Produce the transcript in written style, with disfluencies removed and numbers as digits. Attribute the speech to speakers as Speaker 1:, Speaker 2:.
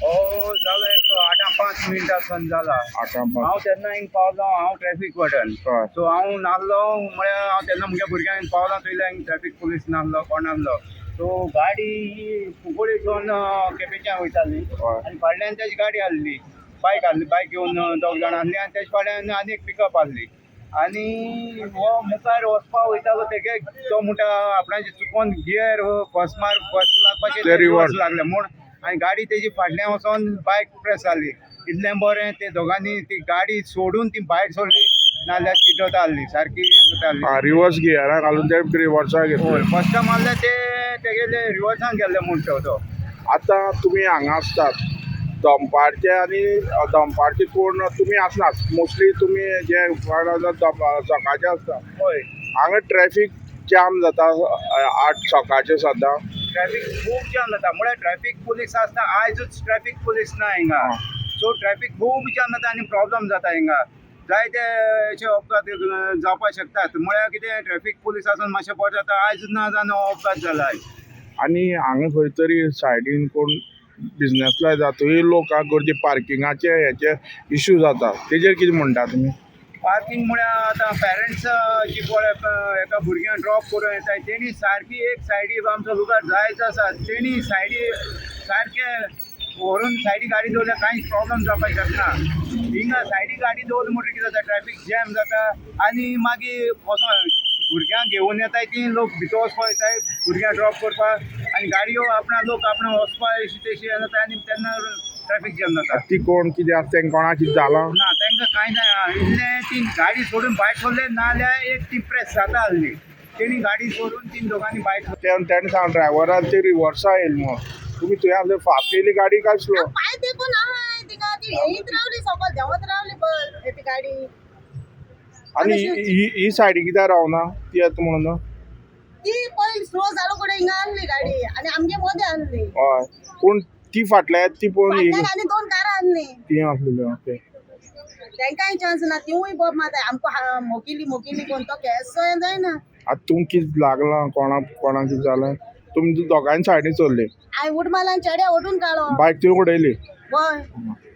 Speaker 1: हो जालो एक 8-5 मिनटां सन जाला.
Speaker 2: 8-5.
Speaker 1: हांव तेन्ना हिंग पावलो. हांव ट्रॅफिक वार्डन.
Speaker 2: हय.
Speaker 1: सो हांव नासलो म्हळ्यार हांव तेन्ना म्हज्या भुरग्यांक हिंग पावलो थंयल्या हिंग ट्रॅफिक पुलीस नासलो कोण नासलो. सो गाडी ही कुंकळेच्यान केपेंच्यान वयताली
Speaker 2: हय.
Speaker 1: आनी फाटल्यान तेजी गाडी आहली. बायक आहली. बायक घेवन दोग जाण आहली आनी तेजे फाटल्यान आनी एक पिकअप आहली. आनी हो मुखार वचपा वयतालो तेगे तो म्हणटा आपणाचें चुकोन गियर फर्स्ट लागपाचें
Speaker 2: ते
Speaker 1: रिवर्स
Speaker 2: reverse.
Speaker 1: लागलें म्हूण आनी गाडी तेजी फाटल्यान वचोन बायक प्रेस जाली. इतलें बरें ते दोगांनी ती गाडी सोडून ती भायर सोडली नाल्यार चिड्डोता आहली सारकी हें जाता आहली.
Speaker 2: रिवर्स गियरा घालून ते रिवर्सा घेतले.
Speaker 1: हय फर्स्ट टायम मारलें ते तेगेले रिवर्सान गेल्ले म्हणटा तो.
Speaker 2: आतां तुमी हांगा आसतात दनपारचे आनी दनपारचे कोण तुमी आसनात मोस्टली तुमी जे सकाळचे आसता
Speaker 1: हय
Speaker 2: हांगा ट्रॅफिक जाम जाता 8 सकाळचे सद्दां.
Speaker 1: ट्रॅफिक खूब जाम जाता म्हळ्यार ट्रॅफिक पुलीस आसता. आयजूच ट्रॅफिक पुलीस ना हिंगा. सो ट्रॅफिक खूब जाम जाता आनी प्रॉब्लम जाता हिंगा. जायते अशे अपघात जावपाक शकतात म्हळ्यार कितें ट्रॅफिक पुलीस आसून मातशें बरें जाता. आयज ना जावन हो अपघात जाला.
Speaker 2: आनी हांगा खंय तरी सायडीन कोण बिझनेस लायता थंय लोकांक गर्दी पार्किंगाचे हेचे इश्यू जाता तेजेर कितें म्हणटा तुमी?
Speaker 1: पार्किंग म्हळ्यार आतां पेरंट्स जी पळय एका भुरग्याक ड्रॉप करूं येताय तेणी सारकी एक सायडी आमचो लुगार जायच आसा तेणी सायडी सारके व्हरून सायडी गाडी दवरल्यार कांयच प्रॉब्लम जावपाक शकना. हिंगा सायडी गाडी दवरली म्हणटकीर कितें जाता ट्रॅफिक जॅम जाता आनी मागीर वचोन भुरग्यांक घेवन येताय ती लोक भितर वचपाक येताय भुरग्यांक ड्रॉप करपाक आनी गाडयो आपणा लोक आपणा वचपाक अशी तशी जाता आनी तेन्ना ट्रॅफिक जॅम जाता.
Speaker 2: ती कोण कितें आसा तेंका कोणाक कितें जालां?
Speaker 1: ना तांकां कांय ना. इतलें ती गाडी सोडून भायर सोडले नाल्यार एक ती प्रेस जाता आहली. तेणी गाडी सोडून तीन दोगांनी भायर
Speaker 2: तेणें सांग ड्रायव्हरान ते रिवर्सा येयले म्हणून तुमी थंय आसले फास्ट येयली गाडी काय स्लो?
Speaker 3: पाय देखून आहाय तिका ती येयत रावली सकयल देंवत रावली बस ती गाडी.
Speaker 2: आनी ही सायडी कित्याक रावना ती येता म्हणून?
Speaker 3: ती पयली स्लो जालो कडेन हिंगा आणली गाडी आनी आमगे मदें आणली.
Speaker 2: हय पूण ती फाटल्या ती पळोवन
Speaker 3: फाटल्यान आनी 2 कारां आणली.
Speaker 2: ती आसलेली ओके.
Speaker 3: तांकांय चान्स ना तिवूय बोब मारताय आमकां मोकिली कोण तो केस जायना.
Speaker 2: आतां तुमकां कितें लागलां कोणाक कितें जालें? तुमी दोगांय सायडीन चल्ले
Speaker 3: हांवें उठ मारला आनी चेड्या ओडून काडलो.
Speaker 2: बायक थंय उडयली.
Speaker 3: हय